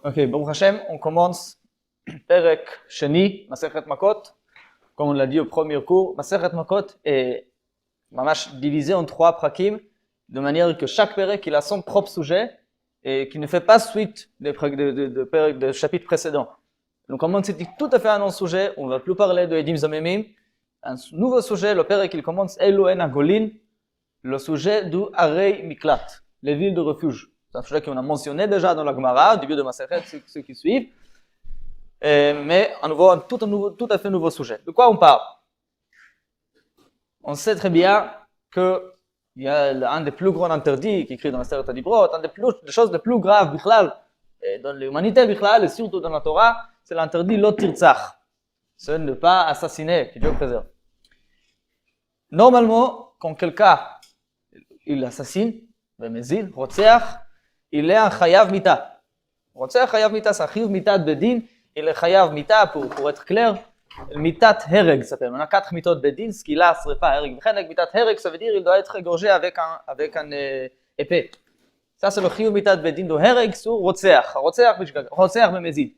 Ok, Baruch Hashem, on commence Perek Sheni, Masechet Makot. Comme on l'a dit au premier cours, Masechet Makot est mamash divisé en 3 prakim, de manière que chaque Perek il a son propre sujet et qui ne fait pas suite de chapitres précédents. Donc comme on s'est dit tout à fait un autre sujet, on ne va plus parler de Edim Zamemim. Un nouveau sujet, le Perek il commence Elohen Agolin, le sujet du Arei Miklat, les villes de refuge. C'est un sujet qu'on a mentionné déjà dans la Gemara, au début de Masechet, ceux qui suivent. Mais à nouveau, un tout à fait nouveau sujet. De quoi on parle? On sait très bien qu'il y a un des plus grands interdits qui est écrit dans la Seret HaDibrot, un des choses les plus graves, bichlal, dans l'humanité bichlal, et surtout dans la Torah, c'est l'interdit Lo Tirtzach. C'est ne pas assassiner, que Dieu préserve. Normalement, quand quelqu'un il assassine, Bemezid, Rotzeach, il est un chayav mita. Rotzeach chayav mita, c'est un chayav mita de bedin. Il est chayav mita, pour être clair, mitat hereg s'appelle. On a 4 mitot bedin, ce qui là serait pas hereg. Mitat hereg, ça veut dire qu'il doit être égorgé avec un épée. Ça c'est le chayav mita de bedin de hereg sur Rotzeach. Rotzeach bemezid.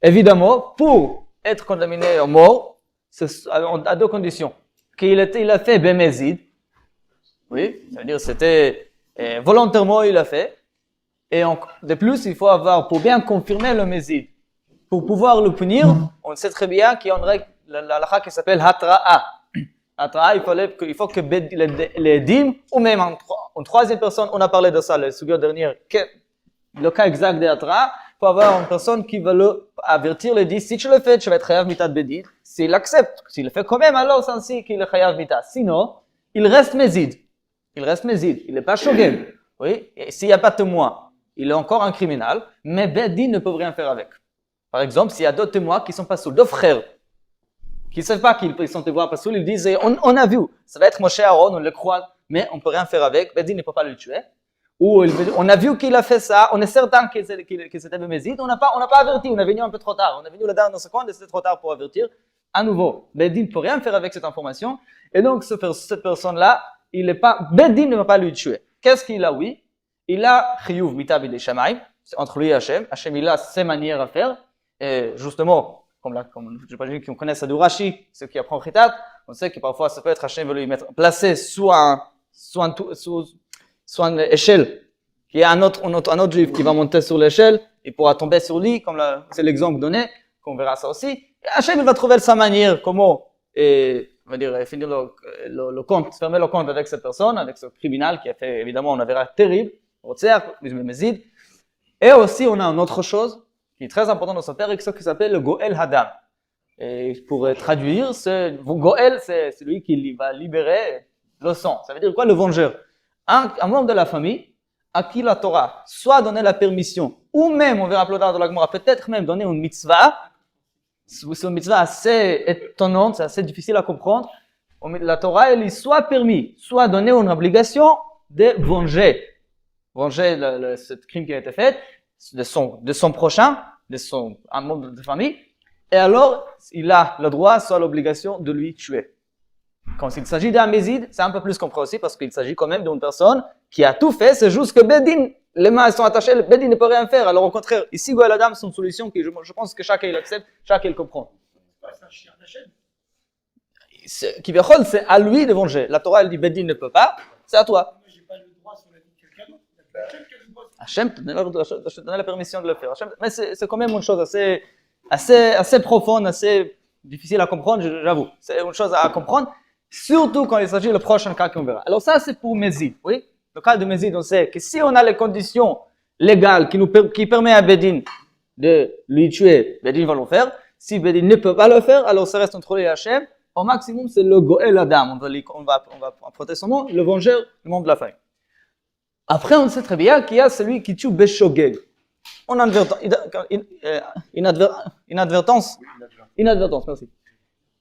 Évidemment, pour être condamné à mort, c'est à 2 conditions. Qu'il a fait bemezid. Oui, ça veut dire c'était volontairement il a fait. Et de plus, il faut avoir, pour bien confirmer le mézid, pour pouvoir le punir, on sait très bien qu'il y a une règle, la halakha qui s'appelle hatra'a. Hatra'a, il faut que les dîmes, ou même en troisième personne, on a parlé de ça le sujet dernier, le cas exact de hatra'a, il faut avoir une personne qui va avertir les dîmes, si tu le fais, tu vas être chayav mita de bedid. S'il accepte, s'il le fait quand même, alors c'est ainsi qu'il est chayav mita. Sinon, il reste mézid. Il n'est pas shogeg. Oui, et s'il n'y a pas de témoin, il est encore un criminel, mais Bedin ne peut rien faire avec. Par exemple, s'il y a 2 témoins qui ne sont pas sous, 2 frères, qui ne savent pas qu'ils sont témoins pas sous, ils disent, on a vu, ça va être Moshe Aaron, on le croit, mais on ne peut rien faire avec, Bedin ne peut pas le tuer. Ou on a vu qu'il a fait ça, on est certain que c'était Bémézid, on n'a pas averti, on est venu un peu trop tard, on est venu la dernière seconde et c'était trop tard pour avertir. À nouveau, Bedin ne peut rien faire avec cette information, et donc cette personne-là, Bedin ne va pas le tuer. Qu'est-ce qu'il a, oui? Il a chiyuv mita bidei shamayim, entre lui et Hachem. Hachem, il a ses manières à faire. Et justement, comme j'imagine qu'on connaît ça du Rashi, ceux qui apprennent Chitat, on sait que parfois ça peut être Hachem veut lui placer sous une échelle. Il y a un autre juif qui va monter sur l'échelle, il pourra tomber sur lui, comme c'est l'exemple donné, qu'on verra ça aussi. Et Hachem, il va trouver sa manière, comment, on va dire, finir le compte, fermer le compte avec cette personne, avec ce criminel qui a fait, évidemment, on verra terrible. Et aussi, on a une autre chose qui est très importante dans ce père, ce qui s'appelle le Goel Hadam. Et pour traduire, Goel, c'est celui qui va libérer le sang. Ça veut dire quoi, le vengeur? Un membre de la famille à qui la Torah soit donné la permission, ou même, on verra plus tard dans la Gemara, peut-être même donner une mitzvah. C'est une mitzvah assez étonnante, c'est assez difficile à comprendre. La Torah, elle est soit permis, soit donner une obligation de venger ce crime qui a été fait de son prochain, un membre de famille, et alors il a le droit, soit l'obligation de lui tuer. Quand il s'agit d'un mézid, c'est un peu plus compréhensible parce qu'il s'agit quand même d'une personne qui a tout fait, c'est juste que Bedin, les mains sont attachées, Bedin ne peut rien faire. Alors au contraire, ici Goel Hadam, c'est une solution que je pense que chacun l'accepte, chacun le comprend. C'est un chien d'Hachem. Kiviachol, c'est à lui de venger. La Torah elle dit Bedin ne peut pas, c'est à toi. Moi, j'ai pas le droit sur la vie de quelqu'un d'autre. Hachem qui a le droit. Hachem te donne la permission de le faire. Mais c'est quand même une chose assez profonde, assez difficile à comprendre, j'avoue. C'est une chose à comprendre, surtout quand il s'agit du prochain cas qu'on verra. Alors ça, c'est pour Mézid, oui. Le cas de Mézid, on sait que si on a les conditions légales qui permettent à Bedin de lui tuer, Bedin va le faire. Si Bedin ne peut pas le faire, alors ça reste entre lui et Hachem. Au maximum, c'est le Goel Hadam. On va prêter son nom, le vengeur, le membre de la famille. Après, on sait très bien qu'il y a celui qui tue Beshogeg. Inadvertance, merci.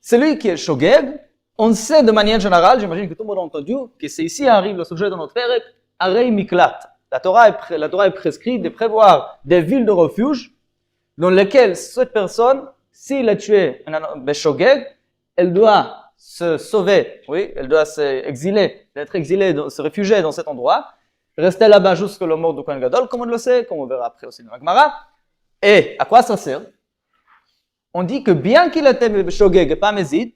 Celui qui est Shogeg, on sait de manière générale, j'imagine que tout le monde a entendu, que c'est ici arrive le sujet de notre Perek, Arei Miklat. La Torah est prescrite de prévoir des villes de refuge dans lesquelles cette personne, s'il a tué un Beshogeg, elle doit se sauver, oui, elle doit être exilée, se réfugier dans cet endroit, rester là-bas jusqu'à la mort du Kohen Gadol, comme on le sait, comme on verra après aussi dans la Gemara. Et à quoi ça sert? On dit que bien qu'il était shogeg et pas mezid,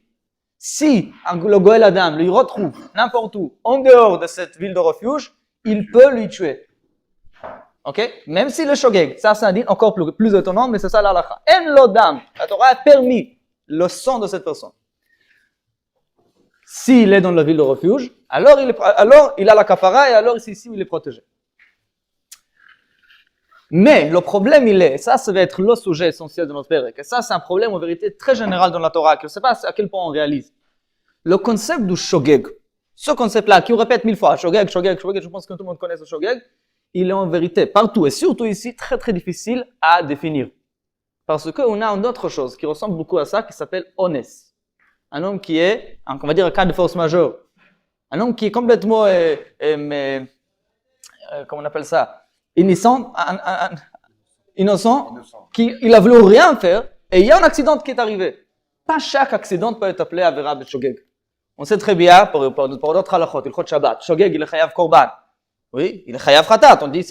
si le Goël Adam lui retrouve n'importe où, en dehors de cette ville de refuge, il peut lui tuer. Ok? Même s'il est shogeg. Ça, c'est un dit encore plus étonnant, mais c'est ça l'halakha. En l'odam, la Torah a permis le sang de cette personne. S'il est dans la ville de refuge, alors il a la kafara et alors ici il est protégé. Mais le problème il est, ça va être le sujet essentiel de notre père, que ça c'est un problème en vérité très général dans la Torah, que je ne sais pas à quel point on réalise. Le concept du shogeg, ce concept-là, qui on répète 1000 fois, shogeg, shogeg, shogeg, je pense que tout le monde connaît ce shogeg, il est en vérité partout et surtout ici très très difficile à définir. Parce qu'on a une autre chose qui ressemble beaucoup à ça, qui s'appelle ones. Un homme qui est, on va dire, un cas de force majeure. Un homme qui est complètement, comment on appelle ça, innocent, il a voulu rien faire, et il y a un accident qui est arrivé. Pas chaque accident peut être appelé Avera de Shogeg. On sait très bien, pour d'autres halachot, il chot Shabbat, Shogeg, il est chayav korban. Oui, il est chayav khatat, on dit,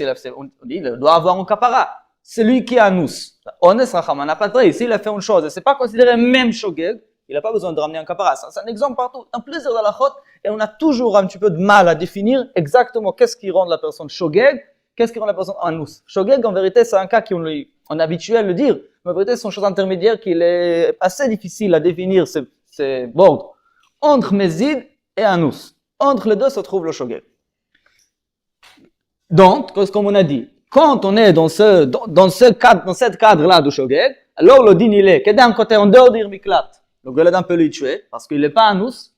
il doit avoir un kapara. C'est lui qui est anus. Ones rachamana patre, ici il a fait une chose, et c'est pas considéré même Shogeg, il n'a pas besoin de ramener un kapara. C'est un exemple partout, un plaisir d'halachot, et on a toujours un petit peu de mal à définir exactement qu'est-ce qui rend la personne Shogeg, qu'est-ce qui rend la personne anus. Shogeg, en vérité, c'est un cas qu'on est habitué à le dire, mais en vérité, c'est une chose intermédiaire qu'il est assez difficile à définir, ces bords. Entre Mezid et Anus. Entre les deux se trouve le Shogeg. Donc, comme on a dit, quand on est dans cette cadre-là du Shogeg, alors le din il est que d'un côté, en dehors d'Irmiklat, le Goladam peut le tuer parce qu'il n'est pas Anus.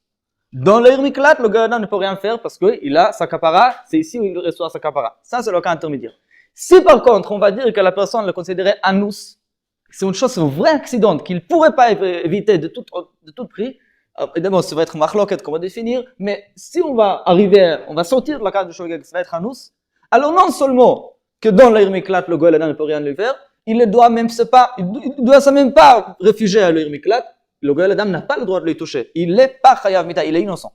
Dans l'Irmiklat, le Goladam ne peut rien faire parce qu'il a sa kapara, c'est ici où il reçoit sa kapara. Ça, c'est le cas intermédiaire. Si par contre, on va dire que la personne le considérait Anus, c'est une chose, c'est un vrai accident qu'il ne pourrait pas éviter de tout prix. Évidemment, ça va être machloket qu'on va définir, mais si on va sortir de la carte du Shogeg, ça va être Anus, alors non seulement que dans l'Irmiklat, le Goël Adam ne peut rien lui faire, il ne doit même pas réfugier à l'Irmiklat, le Goël Adam n'a pas le droit de lui toucher. Il n'est pas chayav mita, il est innocent.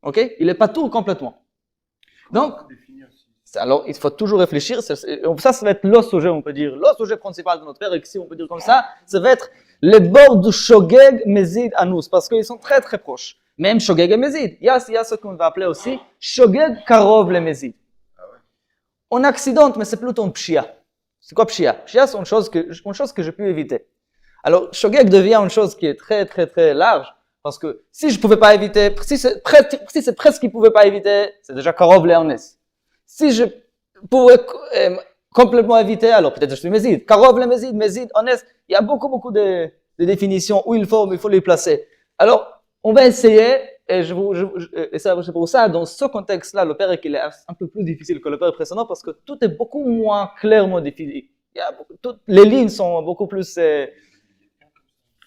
Ok? Il n'est pas tout complètement. Donc, alors, il faut toujours réfléchir. Ça va être le sujet, on peut dire, le sujet principal de notre père, et si on peut dire comme ça va être les bords du Shogeg, Mezid, Anus, parce qu'ils sont très très proches. Même Shogeg et Mezid. Il y a ce qu'on va appeler aussi Shogeg, Karov, le Mezid. On accidente, mais c'est plutôt un pshia. C'est quoi pshia? Pshia, c'est une chose que je peux éviter. Alors, Shogeg devient une chose qui est très très très large, parce que si je pouvais pas éviter, si c'est presque qu'il pouvait pas éviter, c'est déjà Karov, le Anus. Si je pouvais complètement éviter, alors peut-être je suis Mezid. Karov le Mezid, Mezid, honnête, il y a beaucoup de définitions où il faut les placer. Alors, on va essayer, et c'est pour ça, dans ce contexte-là, le père il est un peu plus difficile que le père précédent parce que tout est beaucoup moins clairement défini. Toutes les lignes sont beaucoup plus... et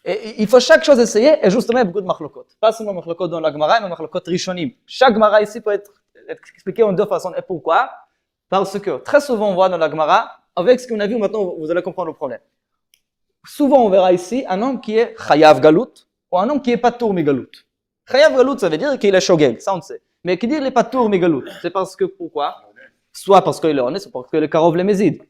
il faut chaque chose essayer, et justement, il y a beaucoup de machlokot. Pas seulement machlokot dans la Gemara, mais machlokot rishonim. Chaque Gemara ici peut être expliqué en deux façons. Et pourquoi? Parce que très souvent on voit dans la Gemara, avec ce qu'on a vu maintenant, vous allez comprendre le problème. Souvent on verra ici un homme qui est chayav galut ou un homme qui est patour mi galut. Chayav galut, ça veut dire qu'il est shogeg, ça on sait. Mais qui dit il est patour mi galut, c'est parce que pourquoi? Soit parce qu'il est honnête, soit parce qu'il est karov le mezid.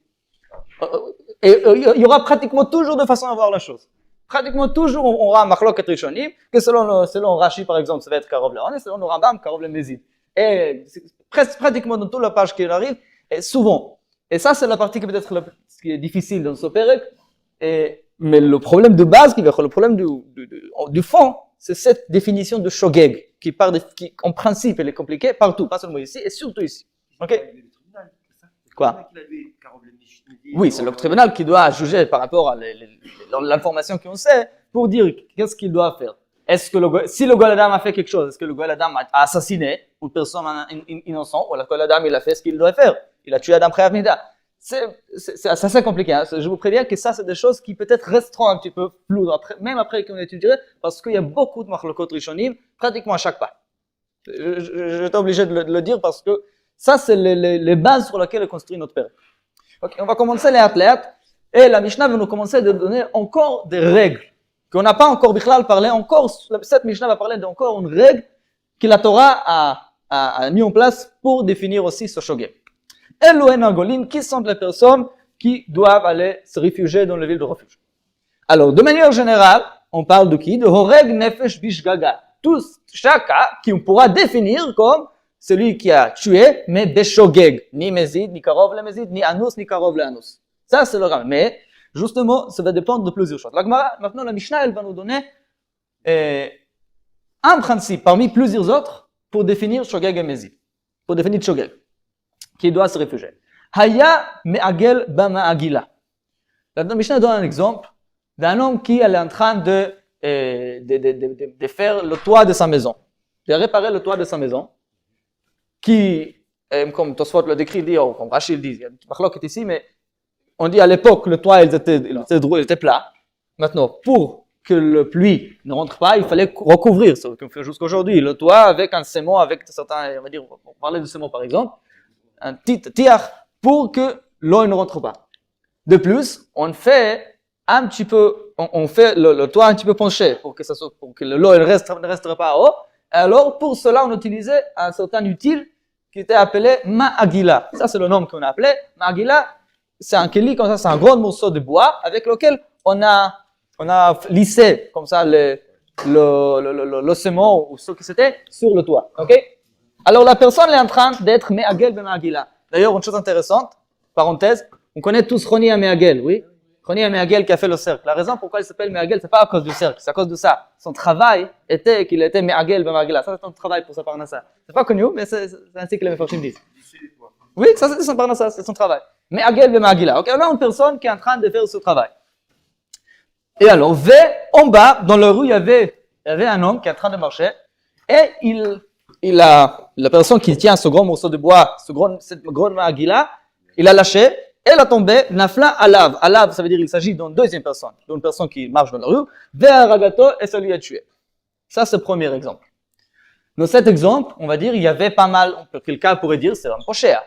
Et il y aura pratiquement toujours deux façons à voir la chose. Pratiquement toujours on aura machloket rishonim, que selon Rashi par exemple, ça va être karov le honnête, selon le Rambam, karov le mezid. Et pratiquement dans toute la page qui arrive, et souvent. Et ça, c'est la partie qui peut-être ce qui est difficile dans ce pérec. Mais le problème de base, le problème du fond, c'est cette définition de shogeg, qui en principe, elle est compliquée partout, pas seulement ici, et surtout ici. Ok? Quoi? Oui, c'est le tribunal qui doit juger par rapport à l'information qu'on sait, pour dire qu'est-ce qu'il doit faire. Est-ce que si le Goël Adam a fait quelque chose, est-ce que le Goël Adam a assassiné une personne innocente, ou le Goël Adam il a fait ce qu'il doit faire, il a tué Adam Chayav Mida. C'est assez compliqué. Hein. Je vous préviens que ça c'est des choses qui peut-être resteront un petit peu floues, même après qu'on étudierait, parce qu'il y a beaucoup de machlokot rishonim, pratiquement à chaque pas. J'étais obligé de le dire parce que ça c'est les bases sur lesquelles est construit notre père. Okay, on va commencer les athlètes, et la Mishnah va nous commencer de donner encore des règles. Qu'on n'a pas encore Bichlal parlé, cette Mishnah va parler d'encore une règle que la Torah a mis en place pour définir aussi ce shogeg. Elohim Agolim, qui sont les personnes qui doivent aller se réfugier dans les villes de refuge. Alors, de manière générale, on parle de qui? De Horeg Nefesh Bishgaga. Chaque cas qu'on pourra définir comme celui qui a tué, mais Beshogeg. Ni Mezid, ni Karov le Mezid, ni Anus, ni Karov le Anus. Ça, c'est le cas. Mais, justement, ça va dépendre de plusieurs choses. La Gemara, maintenant, la Mishnah, elle va nous donner un principe parmi plusieurs autres pour définir Shogeg et Mezid. Pour définir Shogeg, qui doit se réfugier. Haya me'agel ba'ma'agila. La Mishnah donne un exemple d'un homme qui est en train de faire le toit de sa maison, de réparer le toit de sa maison, qui, comme Tosfot le décrit, dit, ou comme Rachid dit, il y a une marloquette ici, mais on dit à l'époque le toit il était plat. Maintenant, pour que le pluie ne rentre pas, il fallait recouvrir, ce qu'on fait jusqu'aujourd'hui, le toit avec un ciment, avec certains, on va dire, on parlait de ciment par exemple, un petit tiers pour que l'eau ne rentre pas. De plus, on fait un petit peu, on fait le toit un petit peu penché pour que l'eau ne resterait pas haut. Alors, pour cela, on utilisait un certain utile qui était appelé ma'agila. Ça, c'est le nom qu'on a appelé. Ma'agila, c'est un keli comme ça, c'est un grand morceau de bois avec lequel on a lissé comme ça le ciment ou ce que c'était sur le toit. Ok? Alors, la personne est en train d'être me'agel ma'agila. D'ailleurs, une chose intéressante, parenthèse, on connaît tous Roni Me'agel, oui? Roni Me'agel qui a fait le cercle. La raison pourquoi il s'appelle Me'agel, c'est pas à cause du cercle, c'est à cause de ça. Son travail était qu'il était Me'agel Me'agela. Ça, c'est un travail pour sa parnassa. C'est pas connu, mais c'est ainsi que les Mefarshim disent. Oui, ça c'est son parnassa, c'est son travail. Me'agel Me'agela. Ok, on a une personne qui est en train de faire ce travail. Et alors, en bas, dans la rue, il y avait un homme qui est en train de marcher, et la personne qui tient ce grand morceau de bois, cette grande Me'agila, il a lâché, elle a tombé, nafla alav. Alav, ça veut dire qu'il s'agit d'une deuxième personne, d'une personne qui marche dans la rue, vers ragato, et ça lui a tué. Ça, c'est le premier exemple. Dans cet exemple, on va dire, il y avait pas mal, quelqu'un pourrait dire, c'est un peu cher.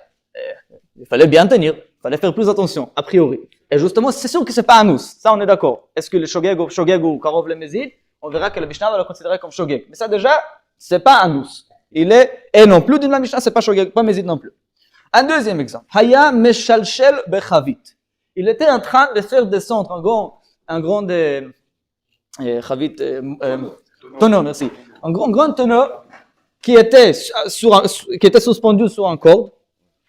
Il fallait bien tenir, il fallait faire plus attention, a priori. Et justement, c'est sûr que c'est pas Anus, ça on est d'accord. Est-ce que le Shogeg ou Karov le Mezid, on verra que le Mishnah va le considérer comme Shogeg. Mais ça déjà, c'est pas Anus. Et non plus, d'une la Mishnah, c'est pas Shogeg, pas Mezid non plus. Un deuxième exemple. Haya meshalshel bechavit. Il était en train de faire descendre un grand chavit, tonneau, merci. Un grand tonneau qui était suspendu sur un corde.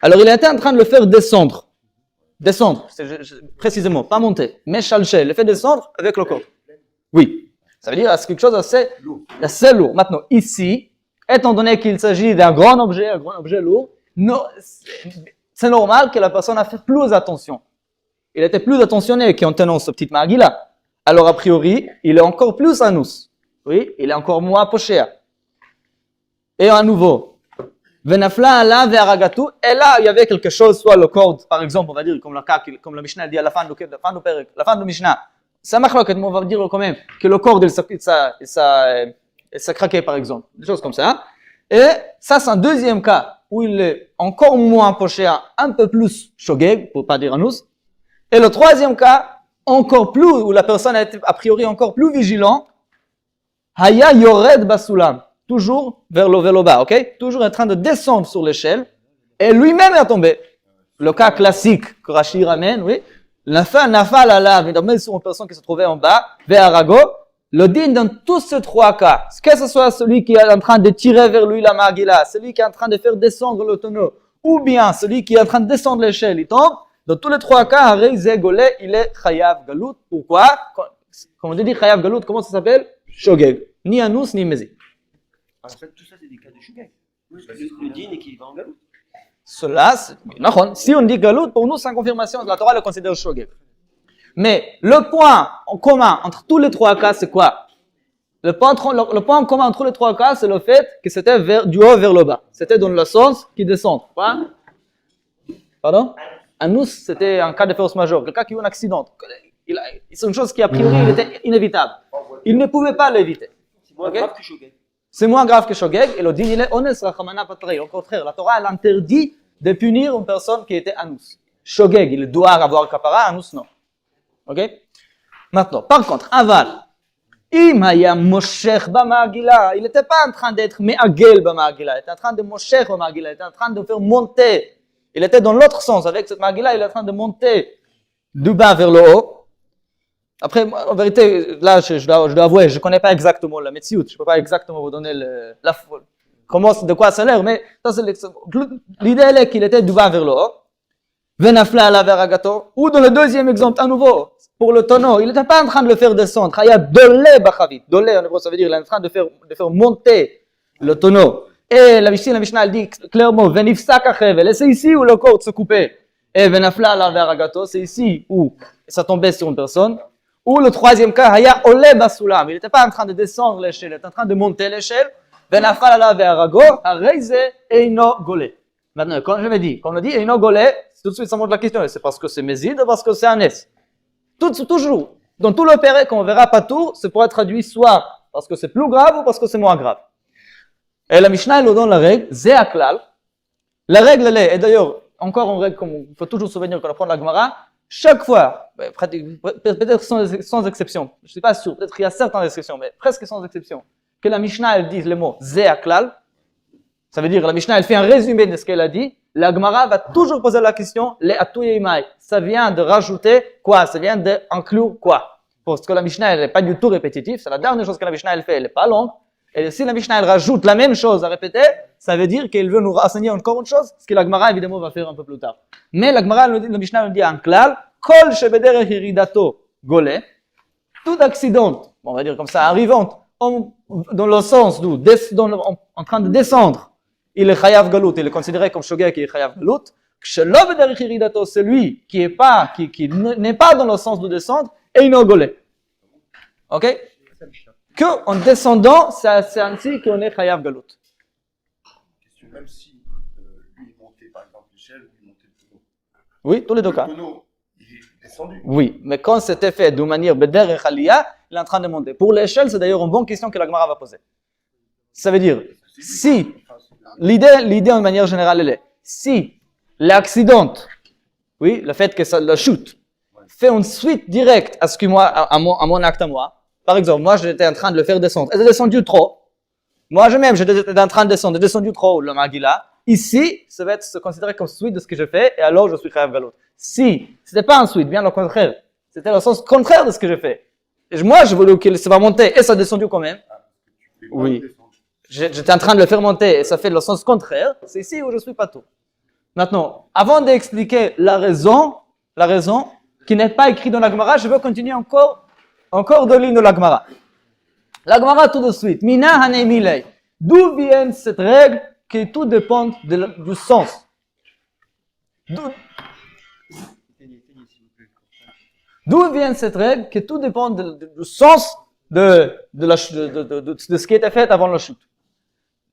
Alors il était en train de le faire descendre, précisément, pas monter. Meshalshel, le fait descendre avec le corde. Oui. Ça veut dire c'est quelque chose d'assez lourd. Maintenant, ici, étant donné qu'il s'agit d'un grand objet lourd, non, c'est normal que la personne a fait plus attention. Il était plus attentionné qu'en tenant ce petit Me'agila. Alors, a priori, il est encore plus Anus. Oui, il est encore moins poché. Et à nouveau, Venafla ala ve'aragatu. Et là, il y avait quelque chose, soit le corde, par exemple, on va dire, comme le Mishnah dit à la fin de Mishnah. Ça marche, on va dire quand même que le corde, il s'est craqué, par exemple. Des choses comme ça. Et ça, c'est un deuxième cas où il est encore moins poché, un peu plus shogeg, pour pas dire anus. Et le troisième cas, encore plus, où la personne a été a priori encore plus vigilante, haya yored basulam, toujours vers le bas, ok? Toujours en train de descendre sur l'échelle, et lui-même est tombé. Le cas classique que Rashi ramène, oui. Nafal alav, même sur une personne qui se trouvait en bas, vers Arago, le din dans tous ces trois cas, que ce soit celui qui est en train de tirer vers lui la Me'agila, celui qui est en train de faire descendre le tonneau, ou bien celui qui est en train de descendre l'échelle, il tombe, dans tous les trois cas, Harei Zegolé, il est Chayav Galut. Pourquoi? Comme on dit Chayav Galut, comment ça s'appelle? Shogeg. Ni Anus, ni Mezid. En fait, tout ça, c'est des cas de Shogeg. Le din est qu'il va en Galut. Cela, si on dit Galut, pour nous, c'est une confirmation, la Torah le considère Shogeg. Mais le point en commun entre tous les trois cas, c'est quoi? Le point en commun entre les trois cas, c'est le fait que c'était du haut vers le bas. C'était dans le sens qui descend. Quoi? Pardon? Anus, c'était un cas de force majeure, quelqu'un qui a eu un accident. C'est une chose qui, a priori, il était inévitable. Il ne pouvait pas l'éviter. C'est moins grave que Shogeg. C'est moins grave que Shogeg, et le din, il est honnête, au contraire, la Torah, elle interdit de punir une personne qui était Anus. Shogeg, il doit avoir kapara, Anus, non. Ok? Maintenant, par contre, aval, imaya moshech b'ma'agila, il n'était pas en train d'être me'agel b'ma'agila, il était en train de moshech b'ma'agila, il était en train de faire monter, il était dans l'autre sens, avec cette ma'agila, il est en train de monter du bas vers le haut. Après, en vérité, là, je dois avouer, je ne connais pas exactement la méthode, je ne peux pas exactement vous donner de quoi ça a l'air, mais ça, l'idée elle est qu'il était du bas vers le haut. Venafla ala veragato. Ou dans le deuxième exemple, à nouveau, pour le tonneau, il n'était pas en train de le faire descendre. Il y a dolé bachavit. Dolé, en hébreu, ça veut dire qu'il est en train de faire monter le tonneau. Et la Mishnah, elle dit clairement, venifsak achevel. Et c'est ici où le corps se coupait. Et venafla ala veragato, c'est ici où ça tombait sur une personne. Ou le troisième cas, haya olé basulam. Il n'était pas en train de descendre l'échelle, il était en train de monter l'échelle. Venafla ala verago, hareize eino golé. Maintenant, quand je me dis, quand on dit eino golé, tout de suite ça montre la question, c'est parce que c'est méside ou parce que c'est un S. Toujours, dans tout le péré qu'on verra pas tout, c'est pour être traduit soit parce que c'est plus grave ou parce que c'est moins grave. Et la Mishnah, elle nous donne la règle, zé aklal. La règle, elle est, et d'ailleurs, encore une règle, comme il faut toujours se souvenir quand on apprend la Gemara, chaque fois, peut-être sans exception, je ne suis pas sûr, peut-être qu'il y a certaines exceptions, mais presque sans exception, que la Mishnah, elle dise le mot zé aklal, ça veut dire la Mishnah, elle fait un résumé de ce qu'elle a dit, la Gemara va toujours poser la question, les atouyeimai, ça vient de rajouter quoi? Ça vient d'inclure quoi? Parce que la Mishnah, elle n'est pas du tout répétitive, c'est la dernière chose que la Mishnah, elle fait, elle n'est pas longue, et si la Mishnah, elle rajoute la même chose à répéter, ça veut dire qu'elle veut nous enseigner encore une chose, ce que la Gemara, évidemment, va faire un peu plus tard. Mais la Gemara, la Mishnah nous dit en klal, kol shebederech iridato golé, tout accident, on va dire comme ça, arrivant, dans le sens d'où, en train de descendre, il est chayav galut, il est considéré comme shogeg qui est chayav galut, shelo bederech iridato, celui qui n'est pas dans le sens de descendre, eino golé. Ok? Que en descendant, c'est ainsi qu'on est chayav galut. Même si lui montait par exemple l'échelle, lui montait le tonneau. Oui, tous les deux cas. Le tonneau, il est descendu. Oui, mais quand c'était fait de manière bederech aliyah, il est en train de monter. Pour l'échelle, c'est d'ailleurs une bonne question que la Gemara va poser. Ça veut dire, si, l'idée en manière générale, elle est, si l'accident, oui, le fait que ça la chute, fait une suite directe à ce que moi, à mon acte à moi, par exemple, moi j'étais en train de le faire descendre, et j'ai descendu trop, moi je-même j'étais en train de descendre, j'ai descendu trop le magila, ici, ça va être considéré comme suite de ce que je fais, et alors je suis chayav galut. Si, c'était pas une suite, bien le contraire, c'était le sens contraire de ce que je fais. Et moi je voulais que ça va monter, et ça a descendu quand même. Oui. J'étais en train de le faire monter et ça fait le sens contraire, c'est ici où je suis pas tout. Maintenant, avant d'expliquer la raison qui n'est pas écrite dans la Gemara, je veux continuer encore deux lignes de la Gemara. La Gemara tout de suite, Mina hanemilei. D'où vient cette règle que tout dépend du sens? D'où vient cette règle que tout dépend du sens de ce qui était fait avant la chute?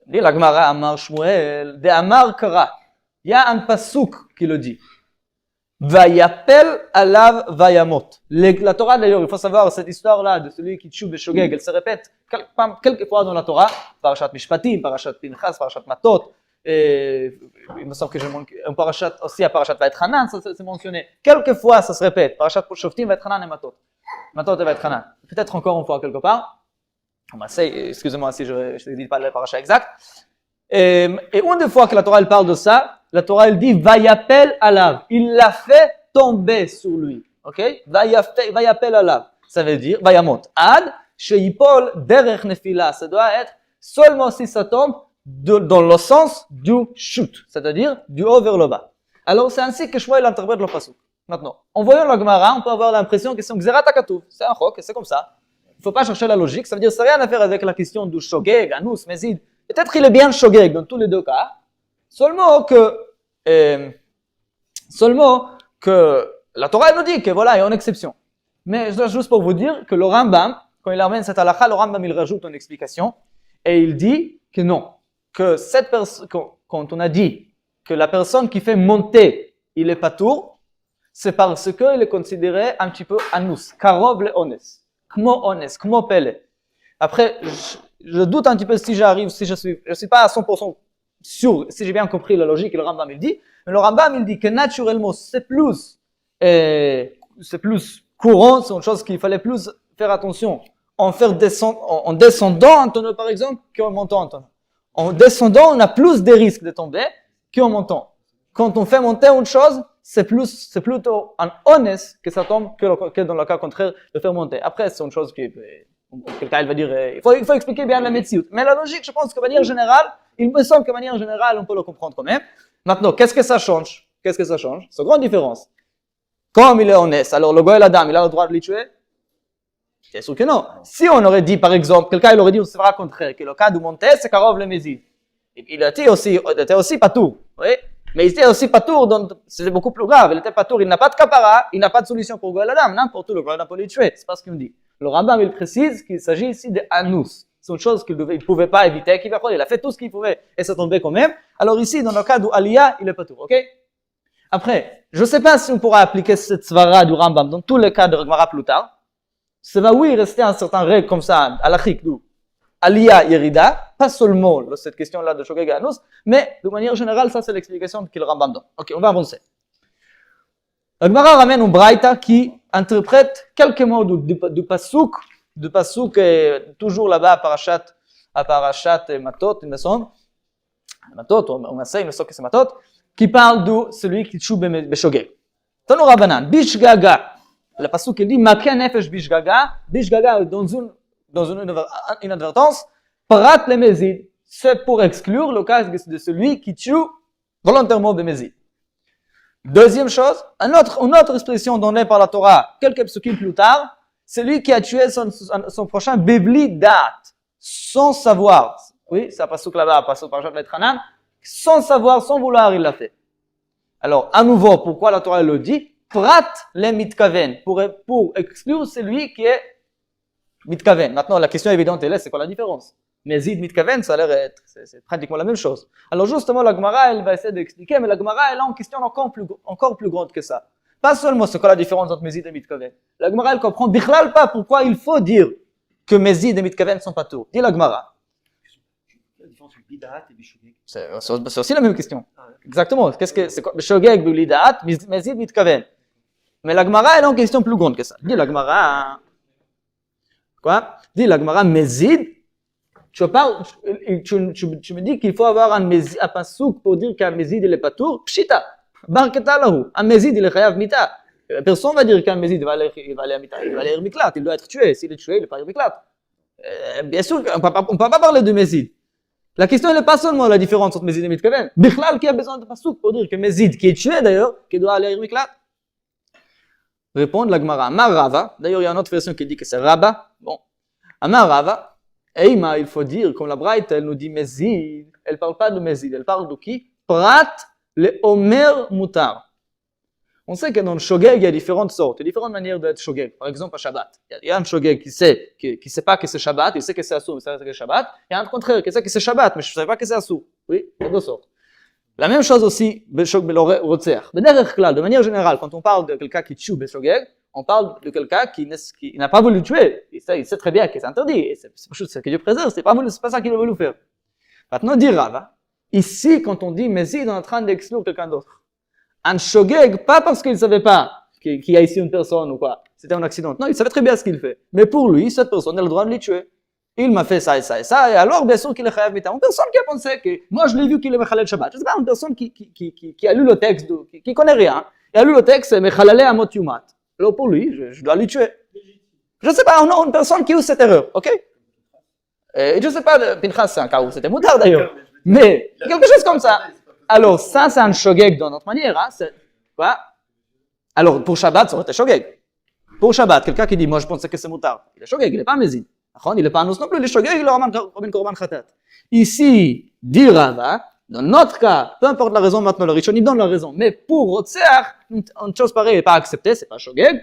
Dit la Gemara Amar Shmuel, de Amar Kara. Il y a un pasuk qui le dit. Vayapel alav vayamot. La Torah d'ailleurs, il faut savoir cette histoire-là de celui qui tue Beshogeg, elle se répète quelques fois dans la Torah, Parashat Mishpatim, Parashat Pinchas, Parashat Matot, et il me semble que j'ai un parashat aussi à Parashat Vaetchanan, ça c'est mentionné. Quelques fois ça se répète, Parashat Shoftim, Vaetchanan et Matot. Matot et Vaetchanan. Peut-être encore une fois quelque part. Excusez-moi si je ne dis pas le parashat exact. Et une des fois que la Torah elle parle de ça, la Torah elle dit Vayapel alav. Il l'a fait tomber sur lui. Ok? Vayapel alav. Ça veut dire Vayamot. Ad sheipol derech nefila. Ça doit être seulement si ça tombe dans le sens du chute, c'est-à-dire du haut vers le bas. Alors c'est ainsi que Shmuel interprète le pasuk. Maintenant, en voyant la Gemara, on peut avoir l'impression que c'est un Gzerat HaKatuv. C'est un chok, c'est comme ça. Il ne faut pas chercher la logique. Ça veut dire que ça n'a rien à faire avec la question du shogeg, anus, mezid. Peut-être qu'il est bien shogeg dans tous les deux cas. Seulement que la Torah nous dit que voilà, il y a une exception. Mais juste pour vous dire que le Rambam, quand il amène cette halakha, le Rambam il rajoute une explication et il dit que non, que cette personne, quand on a dit que la personne qui fait monter, il est patour, c'est parce qu'il est considéré un petit peu anus, karov le ones, kmo pele. Après, je doute un petit peu si je suis pas à 100% sûr, si j'ai bien compris la logique que le Rambam il dit, mais le Rambam il dit que naturellement c'est plus courant, c'est une chose qu'il fallait plus faire attention en descendant un tonneau par exemple qu'en montant un tonneau. En descendant, on a plus de risques de tomber qu'en montant. Quand on fait monter une chose, c'est plutôt un honnête que ça tombe que dans le cas contraire de faire monter. Après, c'est une chose qui, quelqu'un va dire, il faut expliquer bien la médecine. Mais la logique, je pense que de manière générale, il me semble que de manière générale, on peut le comprendre quand même. Maintenant, qu'est-ce que ça change? C'est une grande différence. Comme il est honnête, alors le goy et la dame, il a le droit de les tuer? C'est sûr que non. Si on aurait dit, par exemple, quelqu'un il aurait dit, c'est vrai contraire, que le cas de monter, c'est Karov le Mézid. Il était aussi patour, oui? Mais il était aussi patour, donc c'est beaucoup plus grave. Il était patour, il n'a pas de kapara, il n'a pas de solution pour goy et la dame, n'importe où, le goy et la dame peut les tuer. C'est pas ce qu'il me dit. Le Rambam, il précise qu'il s'agit ici de anus. C'est une chose qu'il ne pouvait pas éviter, il a fait tout ce qu'il pouvait et ça tombait quand même. Alors ici, dans le cas du Aliyah, il est patour, ok? Après, je ne sais pas si on pourra appliquer cette svara du Rambam dans tous les cas de Gemara plus tard. Ça va, oui, rester un certain règle comme ça, à la chik, du Aliyah Yerida, pas seulement cette question-là de Shogeg et Anus, mais de manière générale, ça c'est l'explication que le Rambam donne. Ok, on va avancer. La Gemara ramène un braïta qui interprète quelques mots du pasuk, toujours là-bas à Parashat Matot, il me semble, Matot, on essaie, il me semble que c'est Matot, qui parle de celui qui tchou beshogeg. Tanu Rabbanan, bishgaga. Le pasuk dit, Maken nefesh bishgaga, dans une inadvertance, parat le mezid. C'est pour exclure le cas de celui qui tue volontairement bemezid. Deuxième chose, une autre expression donnée par la Torah, quelques psukim plus tard, celui qui a tué son prochain bibli dat, sans savoir. Oui, c'est un pasuk là-bas, un pasuk par Jacques Letranan, sans savoir, sans vouloir, il l'a fait. Alors, à nouveau, pourquoi la Torah le dit? Prat le mitkaven, pour exclure celui qui est mitkaven. Maintenant, la question évidente est là, c'est quoi la différence? Mezid, mitkaven, ça a l'air être, c'est pratiquement la même chose. Alors justement, la Gemara, elle va essayer d'expliquer, mais la Gemara, elle a une question encore plus grande que ça. Pas seulement c'est quoi la différence entre Mezid et mitkaven. La Gemara, elle comprend bichlal pas pourquoi il faut dire que Mezid et mitkaven sont pas tout. Dis la Gemara. La différence entre Bidaat et Bishogeg. C'est aussi la même question. Exactement. Qu'est-ce que c'est quoi? Bishogeg, Bidaat, Mezid, mitkaven. Mais la Gemara, elle a une question plus grande que ça. Dis la Gemara. Quoi? Dis la Gemara, Mezid. Tu me dis qu'il faut avoir un pasuk pour dire qu'un Mezid il est patour. Pshita. Barketa lahu. Un Mezid il est chayav mita. Personne va dire qu'un Mezid il va aller à mita. Il va aller à miklat. Il doit être tué. S'il est tué, il n'est pas à miklat. Bien sûr, on ne peut pas parler de Mezid. La question n'est pas seulement la différence entre Mezid et mitkaven. Bichlal qui a besoin de pasuk pour dire que Mezid qui est tué d'ailleurs, qui doit aller à miklat. Répondre la Gemara. Amar Rava. D'ailleurs, il y a une autre version qui dit que c'est Rabba. Bon. Amar Rava. Eima, il faut dire, comme la Braïta, elle nous dit Mezid. Elle ne parle pas de Mezid. Elle parle de qui? Prat le Omer Mutar. On sait que dans le Shogeg, il y a différentes sortes, différentes manières d'être Shogeg. Par exemple, à Shabbat. Il y a un Shogeg qui sait pas que c'est Shabbat, il sait que c'est Assour, il sait que c'est Shabbat. Il y a un contraire qui sait que c'est Shabbat, mais je ne sais pas que c'est Assour. Oui, il y a deux sortes. La même chose aussi, de manière générale, quand on parle de quelqu'un qui tue Beshogeg, on parle de quelqu'un qui n'a pas voulu tuer. Il sait très bien que c'est interdit. C'est ce que Dieu préserve, c'est pas ça qu'il a voulu faire. Maintenant, dit Rava, ici, quand on dit Mezid, on est en train d'exclure quelqu'un d'autre. Un Shogeg, pas parce qu'il ne savait pas qu'il y a ici une personne ou quoi, c'était un accident. Non, il savait très bien ce qu'il fait. Mais pour lui, cette personne a le droit de les tuer. Il m'a fait ça et ça et ça, et alors, bien sûr qu'il est chayav mita. Une personne qui a pensé que, moi je l'ai vu qu'il est mechalel Shabbat. Je sais pas, une personne qui a lu le texte, qui connaît rien, et a lu le texte, c'est mechalale amot yumat. Alors pour lui, je dois les tuer. Je sais pas, on a une personne qui a eu cette erreur, ok? Et je sais pas, Pinchas c'est un cas où c'était moutard d'ailleurs. Mais, quelque chose comme ça. Alors, ça c'est un shogeg dans notre manière, hein, c'est, quoi? Alors, pour Shabbat, ça aurait été shogeg. Pour Shabbat, quelqu'un qui dit, moi je pensais que c'est moutard. Il est shogeg, il n'est pas mezid. Il n'est pas anus non plus, il est shogeg, il est Robin Korban Khatat. Ici, dit Rava, dans notre cas, peu importe la raison maintenant, le Rishonim donne la raison, mais pour Rotseach, une chose pareille n'est pas acceptée, c'est pas shogeg.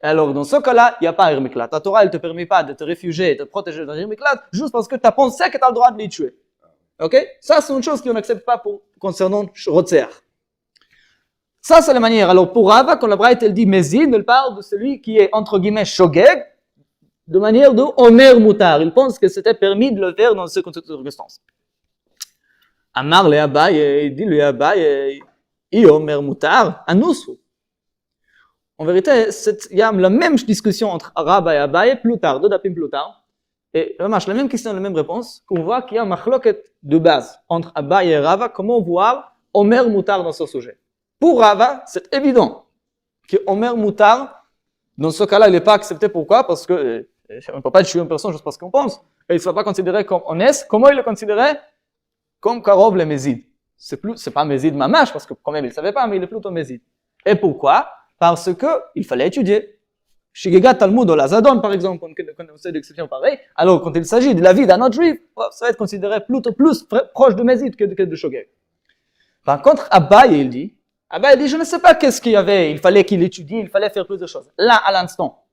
Alors, dans ce cas-là, il n'y a pas Irmiklat. La Torah, elle ne te permet pas de te réfugier et de te protéger d'un Irmiklat juste parce que tu as pensé que tu as le droit de les tuer. Ok? Ça, c'est une chose qu'on n'accepte pas concernant Rotseach. Ça, c'est la manière. Alors, pour Rava, quand la Braïta, elle dit Mezid, elle parle de celui qui est, entre guillemets, shogeg, de manière de Omer Mutar. Il pense que c'était permis de le faire dans ces circonstances. Amar le Abaye, dit le Abaye, I Omer Mutar, Anusu. En vérité, il y a la même discussion entre Rabba et Abaye plus tard, deux dapim plus tard. Et la même question, la même réponse, qu'on voit qu'il y a un machloket de base entre Abaye et Rabba, comment voir Omer Mutar dans ce sujet. Pour Rava, c'est évident que Omer Moutar, dans ce cas-là, il n'est pas accepté. Pourquoi? Parce que on ne peut pas tuer une personne juste parce qu'on pense. Et il ne sera pas considéré comme honnête. Comment il est considéré? Comme Karov le Mézid. C'est pas Mézid Mamash, parce que quand même il ne savait pas, mais il est plutôt Mézid. Et pourquoi? Parce que il fallait étudier. Shigegat Talmud ou Lazadon, par exemple, on sait d'exception pareille. Alors, quand il s'agit de la vie d'un autre juif, ça va être considéré plutôt plus proche de Mézid que de Shogeg. Par contre, Abaye, il dit, je ne sais pas qu'est-ce qu'il y avait, il fallait qu'il étudie, il fallait faire plus de choses. Là, à l'instant,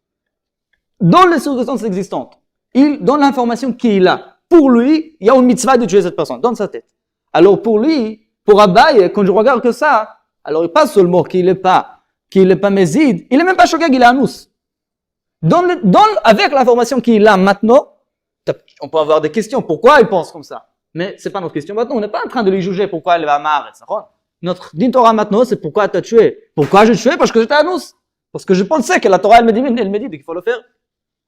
dans les circonstances existantes, il donne l'information qu'il a. Pour lui, il y a une mitzvah de tuer cette personne, dans sa tête. Alors pour lui, pour Abaye, quand je regarde que ça, alors il pas seulement qu'il n'est pas Mézid, il n'est même pas Shogeg, il est Anous. Avec l'information qu'il a maintenant, on peut avoir des questions, pourquoi il pense comme ça? Mais c'est pas notre question maintenant, on n'est pas en train de lui juger pourquoi il va marrer, etc. Notre din Torah maintenant, c'est pourquoi tu as tué. Pourquoi j'ai tué? Parce que j'étais Anous. Parce que je pensais que la Torah, elle me dit qu'il faut le faire.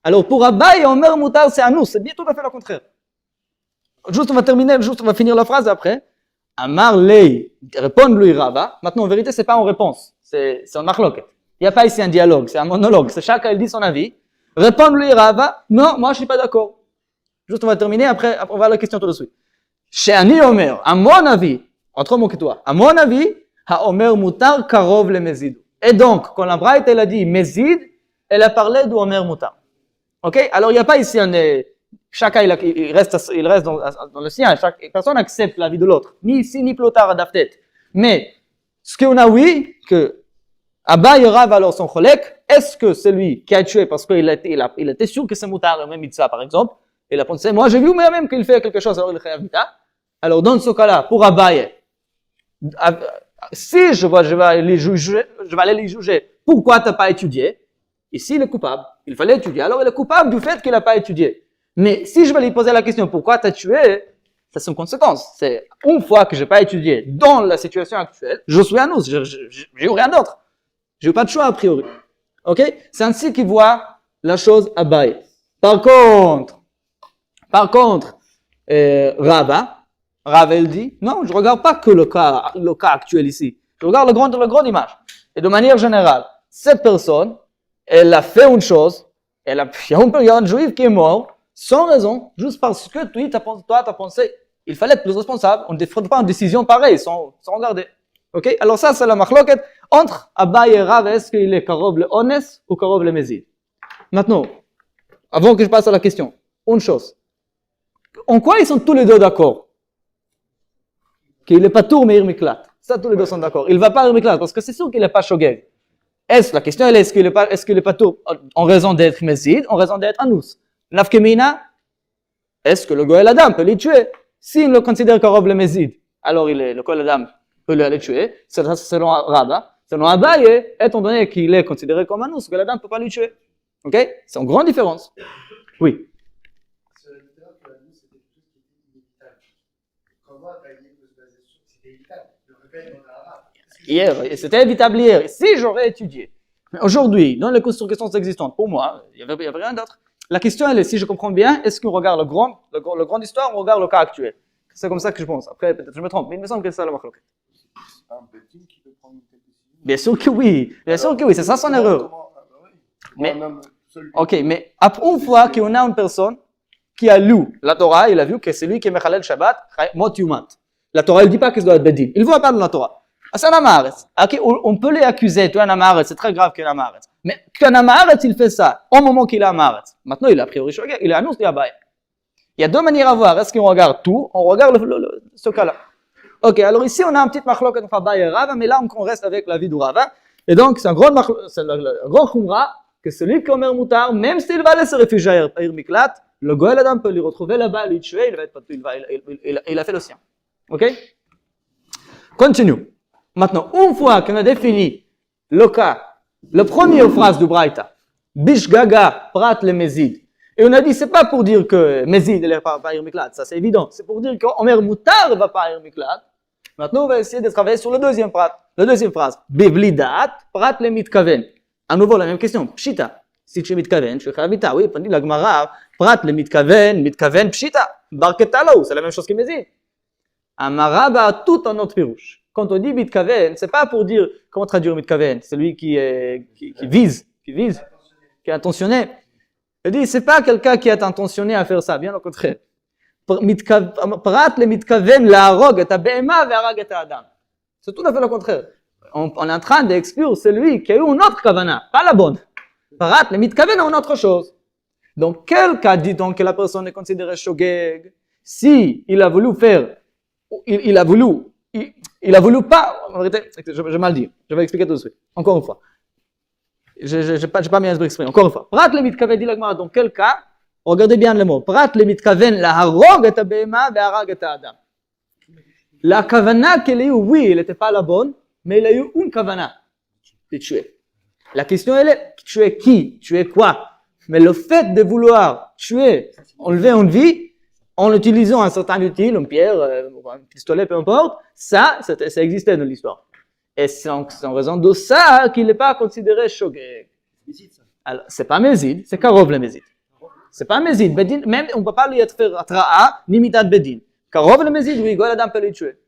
Alors pour Abaye, Omer Moutar, c'est Anous, c'est bien tout à fait le contraire. Juste on va finir la phrase après. Amar Lei, répond-lui Rava. Maintenant, en vérité, c'est pas en réponse, c'est en machloket. Il n'y a pas ici un dialogue, c'est un monologue. C'est chacun, il dit son avis. Répond-lui Rava. Non, moi, je suis pas d'accord. Juste on va terminer, après on va voir la question tout de suite. Chez Ani Omer, à mon avis, autre mot que toi, à mon avis, ha Omer Moutar Karov le Mézid. Et donc, quand la Braït, elle a dit Mézid, elle a parlé de Omer Moutar. Ok? Alors, il n'y a pas ici chacun, il reste dans le sien. Chaque personne accepte l'avis de l'autre. Ni ici, ni plus tard à Daftet. Mais, ce qu'on a, oui, que Abaye Rav alors son cholek, est-ce que c'est lui qui a tué parce qu'il était sûr que c'est Moutar, même Mitzvah par exemple, il a pensé, moi j'ai vu moi-même qu'il fait quelque chose, alors il est Mita. Alors dans ce cas-là, pour Abaye, si je vais aller les juger, pourquoi tu n'as pas étudié? Ici il est coupable, il fallait étudier, alors il est coupable du fait qu'il n'a pas étudié. Mais si je vais lui poser la question, pourquoi tu as tué? Ça c'est une conséquence. C'est une fois que je n'ai pas étudié dans la situation actuelle, je suis Anous, j'ai eu rien d'autre. Je n'ai pas de choix a priori. Ok? C'est ainsi qu'il voit la chose Abaye. Par contre, Rava, il dit, non, je ne regarde pas que le cas actuel ici. Je regarde la grande image. Et de manière générale, cette personne, elle a fait une chose, il y a un juif qui est mort, sans raison, juste parce que toi, tu as pensé, il fallait être plus responsable, on ne ferait pas une décision pareille, sans regarder. Ok? Alors ça, c'est la machloket entre Abaye et Rav, est-ce qu'il est Karov le Ones ou Karov le Mézid? Maintenant, avant que je passe à la question, une chose. En quoi ils sont tous les deux d'accord? Qu'il n'est pas tour mais Irmiklat. Ça, tous les deux sont d'accord. Il ne va pas Irmiklat parce que c'est sûr qu'il n'est pas Shogeg. La question elle est, est-ce qu'il est pas tour en raison d'être Mézid, en raison d'être Anous? Nafkemina, est-ce que le Goël Adam peut les tuer? S'il le considère Karov le Mézid, alors le Goël Adam peut le tuer, selon Rava. Selon Abaye, étant donné qu'il est considéré comme Anous, le Goël Adam ne peut pas le tuer. Ok? C'est une grande différence. Oui. Hier, c'était évitable hier. Si j'aurais étudié. Mais aujourd'hui, dans les circonstances existantes, pour moi, il n'y avait rien d'autre. La question, elle est, si je comprends bien, est-ce qu'on regarde le grand histoire ou on regarde le cas actuel? C'est comme ça que je pense. Après, peut-être je me trompe, mais il me semble que c'est ça la machloket. C'est un Beddin qui peut prendre une telle décision? Bien sûr que oui. Bien sûr que oui, c'est ça son erreur. Mais, ok, mais après une fois qu'on a une personne qui a lu la Torah, il a vu que c'est lui qui est Mechalel Shabbat, Mot Yumat. La Torah, elle ne dit pas que ça doit être Beddin. Il ne voit pas dans la Torah. C'est un Amaretz. On peut les accuser, tu es un Amaretz, c'est très grave qu'il est un Amaretz. Mais qu'un Amaretz, il fait ça au moment qu'il est Amaretz. Maintenant, il a a priori Shogeg, il est Anous, il est Abaye. Il y a deux manières à voir. Est-ce qu'on regarde tout? On regarde ce cas-là. Ok, alors ici, on a un petit machloket entre Abaye et Rava, mais là, on reste avec la vie du Rava. Et donc, c'est un grand khumra que celui qui Omer Moutar, même s'il va aller se réfugier à Irmiklat, le Goël Adam peut lui retrouver là-bas, lui tuer, il a fait le sien. Ok? Continue. Maintenant, une fois qu'on a défini le cas, la première phrase du Braïta, Bishgaga prat le Mézid, et on a dit, c'est pas pour dire que Mézid ne va pas Irmiklat, ça c'est évident, c'est pour dire qu'Omer Moutar ne va pas Irmiklat. Maintenant, on va essayer de travailler sur la deuxième phrase, Bevlidat prat le Mitkaven. À nouveau, la même question, Pshita. Si tu es Mitkaven, tu es Chavita. Oui, pendant la Gemara, prat le Mitkaven Pshita. Barketalo, c'est la même chose que Mézid. Amaraba a tout un autre pirouche. quand on dit mitkaven, c'est pas pour dire, comment traduire mitkaven? Celui qui vise, qui est intentionné. Il dit, c'est pas quelqu'un qui est intentionné à faire ça, bien au contraire. Prat le mitkaven laharog et abema ve'harag et adam. C'est tout à fait le contraire. On est en train d'exclure celui qui a eu une autre kavana, pas la bonne. Prat le mitkaven a une autre chose. Donc, quel cas dit-on que la personne est considérée shogeg? Si il a voulu faire, il a voulu pas, en vérité, je vais mal dire, je vais expliquer tout de suite, encore une fois. Je pas bien expliqué, encore une fois. Prat le mitkaven dit l'agmara, dans quel cas? Regardez bien le mot. Prat le mitkaven laharog et abema ve'harag et adam. La kavana qu'elle a eu, oui, elle n'était pas la bonne, mais il a eu une kavana de tuer. La question elle est, tuer qui? Tuer quoi? Mais le fait de vouloir tuer, enlever une vie, en utilisant un certain utile, une pierre, un pistolet, peu importe, ça existait dans l'histoire. Et c'est en raison de ça qu'il n'est pas considéré shogeg. Alors, c'est pas Mézid, c'est Karov le Mézid. C'est pas Mézid. Bedin, même on ne peut pas lui faire Atra'a, ni Mitat Bedin. Karov le Mézid, oui, Goladam peut le tuer.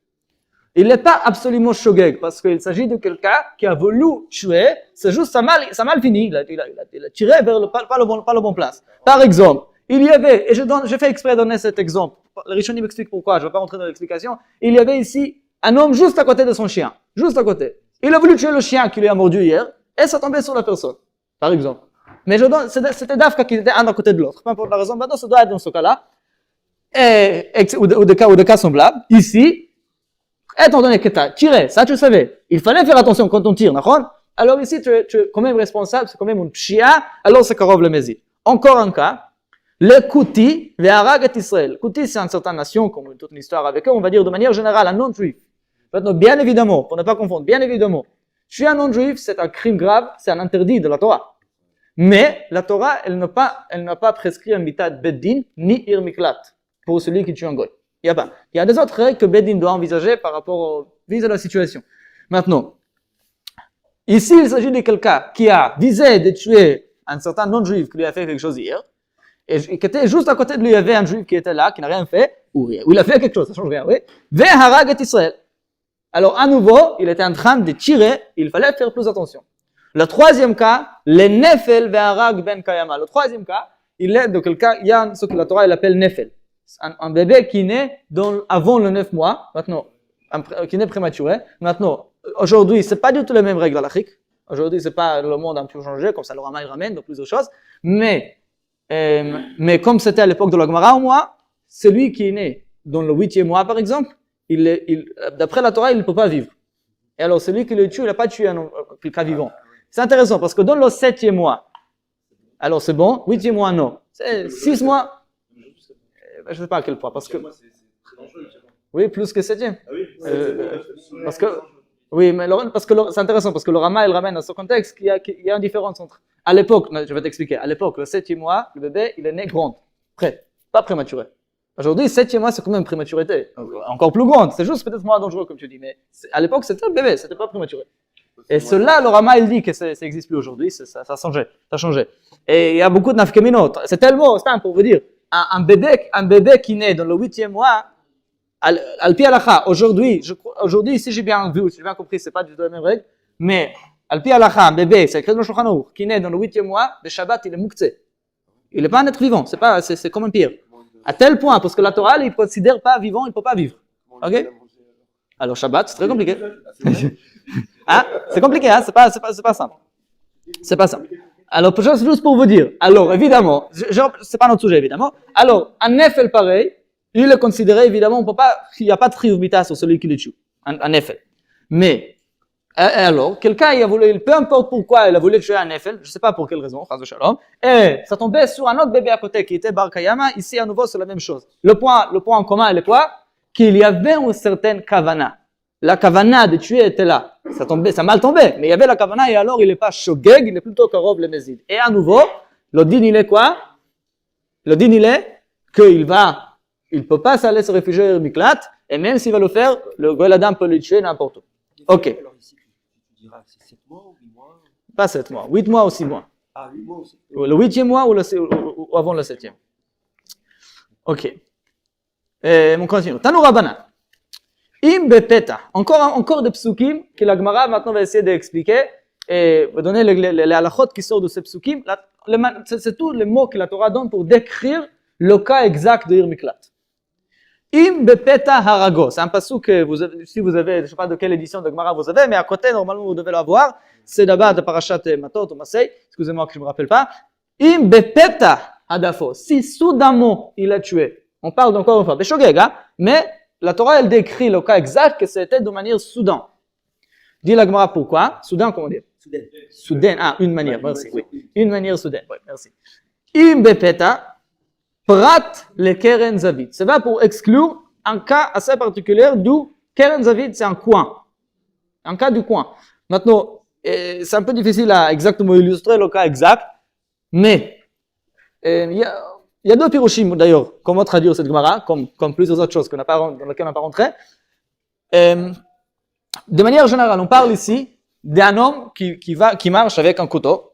Il n'est pas absolument shogeg, parce qu'il s'agit de quelqu'un qui a voulu tuer, c'est juste ça mal fini, il a tiré vers pas le bon place. Par exemple, il y avait, et je fais exprès de donner cet exemple, le Rishonim m'explique pourquoi, je ne vais pas rentrer dans l'explication, il y avait ici un homme juste à côté de son chien, juste à côté. Il a voulu tuer le chien qui lui a mordu hier, et ça tombait sur la personne, par exemple. Mais c'était Dafka qui était un à côté de l'autre, peu importe la raison, maintenant ça doit être dans ce cas-là, ou de cas semblables. Ici, étant donné que tu as tiré, ça tu savais, il fallait faire attention quand on tire, alors ici tu es quand même responsable, c'est quand même une pshia, alors c'est Karov le Mézid. Encore un cas, le Kouti ve'harag et Israël. Kouti c'est une certaine nation, comme toute une histoire avec eux, on va dire de manière générale, un non-juif. Maintenant, bien évidemment, pour ne pas confondre, bien évidemment, tuer un non-juif c'est un crime grave, c'est un interdit de la Torah. Mais la Torah, elle n'a pas prescrit un mitat beddin ni irmiklat pour celui qui tue un goy. Il y a des autres règles que Bedin doit envisager par rapport au vis à la situation. Maintenant, ici il s'agit de quelqu'un qui a visé de tuer un certain non-juif qui lui a fait quelque chose hier, et qui était juste à côté de lui, il y avait un juif qui était là, qui n'a rien fait, ou il a fait quelque chose, ça change rien, oui. Ve'harag et Israël. Alors à nouveau, il était en train de tirer, il fallait faire plus attention. Le troisième cas, le nefel ve'harag ben kayama. Le troisième cas, il est de quelqu'un, il y a ce que la Torah elle appelle nefel. Un bébé qui naît avant le 9 mois, maintenant, qui naît prématuré. Maintenant, aujourd'hui, c'est pas du tout les mêmes règles à l'Afrique. Aujourd'hui, c'est pas le monde a un peu changé, comme ça le Rama il ramène, donc plusieurs choses. Mais comme c'était à l'époque de la Gemara au mois, celui qui est né dans le 8e mois, par exemple, d'après la Torah, il ne peut pas vivre. Et alors, celui qui le tue, il n'a pas tué un cas vivant. C'est intéressant parce que dans le 7e mois, alors c'est bon, 8e mois, non. C'est 6 mois. Je ne sais pas à quel point, parce que... Oui, plus que 7e. Parce que... Oui, mais parce que c'est intéressant, parce que le Rama, il ramène dans ce contexte qu'il y a une différence entre... À l'époque, je vais t'expliquer, à l'époque, le 7e mois, le bébé, il est né grand, prêt, pas prématuré. Aujourd'hui, 7e mois, c'est quand même prématurité, encore plus grande, c'est juste peut-être moins dangereux, comme tu dis, mais à l'époque, c'était le bébé, c'était pas prématuré. Et cela, le Rama, il dit que ça n'existe plus aujourd'hui, ça a changé. Et il y a beaucoup de nafkeminot, c'est tellement simple pour vous dire. Un bébé qui naît dans le 8e mois, al-pi halakha, aujourd'hui, si j'ai bien vu, si j'ai bien compris, c'est pas du tout la même règle, mais al-pi halakha, un bébé, c'est écrit dans le Shulchan Aruch, qui naît dans le 8e mois, le Shabbat, il est muktzeh. Il n'est pas un être vivant, c'est comme un pire. À tel point, parce que la Torah, il ne considère pas vivant, il ne peut pas vivre. Ok? Alors Shabbat, c'est très compliqué. Hein? C'est compliqué, hein? C'est pas simple. C'est pas simple. Alors, juste pour vous dire, alors évidemment, c'est pas notre sujet évidemment, alors un nefel pareil, il est considéré évidemment, il n'y a pas de chiyuv mita sur celui qui le tue, un nefel. Mais, alors, quelqu'un il a voulu, peu importe pourquoi il a voulu tuer un nefel, je ne sais pas pour quelle raison, chas shalom, et ça tombait sur un autre bébé à côté qui était Bar Kayama, ici à nouveau c'est la même chose. Le point en commun il est quoi? Qu'il y avait une certaine kavana. La kavana de tuer était là. Ça mal tombé, mais il y avait la kavana et alors il n'est pas shogeg, il est plutôt karov le Mézid. Et à nouveau, le din il est quoi? Le din il est qu'il il peut pas s'aller se réfugier au Miklat, et même s'il va le faire, le Goladam peut le tuer n'importe où. Ok. Alors ici, tu diras, c'est 7 mois ou 8 mois? Pas 7 mois, 8 mois ou 6 mois. Ah, 8 mois aussi. Le 8e mois ou avant le 7e. Ok. On continue. Tanu Rabbanan. Im bepeta. Encore des psukim que la Gemara maintenant va essayer d'expliquer et va donner les halachot qui sortent de ces psukim. C'est tous les mots que la Torah donne pour décrire le cas exact de Ir Miklat. Im bepeta harago. C'est un pasuk que si vous avez, je ne sais pas de quelle édition de Gemara vous avez, mais à côté, normalement, vous devez l'avoir. C'est d'abord de Parashat Matot ou Masei. Excusez-moi que je ne me rappelle pas. Im bepeta hadafo. Si soudainement il a tué. On parle encore une fois de Shogeg, hein? Mais la Torah, elle décrit le cas exact que c'était de manière soudain. Dit la Gemara pourquoi? Soudain, comment dire? Soudain. Ah, une manière, merci. Oui. Une manière soudaine. Oui, merci. Im bepeta. Prat le Keren Zavid. C'est va pour exclure un cas assez particulier d'où Keren Zavid, c'est un coin. Un cas du coin. Maintenant, c'est un peu difficile à exactement illustrer le cas exact, mais il y a deux piroshim d'ailleurs, comment traduire cette Gemara, comme plusieurs autres choses dans lesquelles on n'a pas rentré. De manière générale, on parle ici d'un homme qui marche avec un couteau.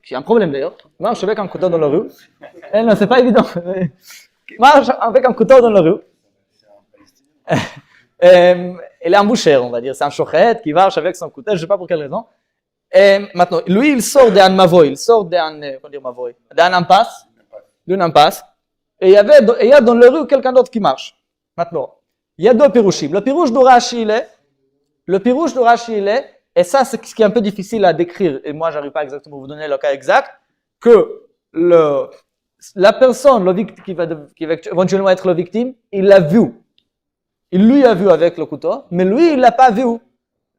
Qui a un problème d'ailleurs, marche avec un couteau dans la rue. Non, c'est pas évident. Marche avec un couteau dans la rue. Il est un boucher, on va dire. C'est un chochet qui marche avec son couteau, je ne sais pas pour quelle raison. Maintenant, lui, il sort d'un mavoy, il sort d'un impasse, d'une impasse. Et il y a dans la rue quelqu'un d'autre qui marche. Maintenant, il y a deux pirouchim. Le pirouche de Rashi, il est, et ça, c'est ce qui est un peu difficile à décrire, et moi, j'arrive pas exactement à vous donner le cas exact, que la personne qui va éventuellement être la victime, il l'a vu. Il lui a vu avec le couteau, mais lui, il l'a pas vu,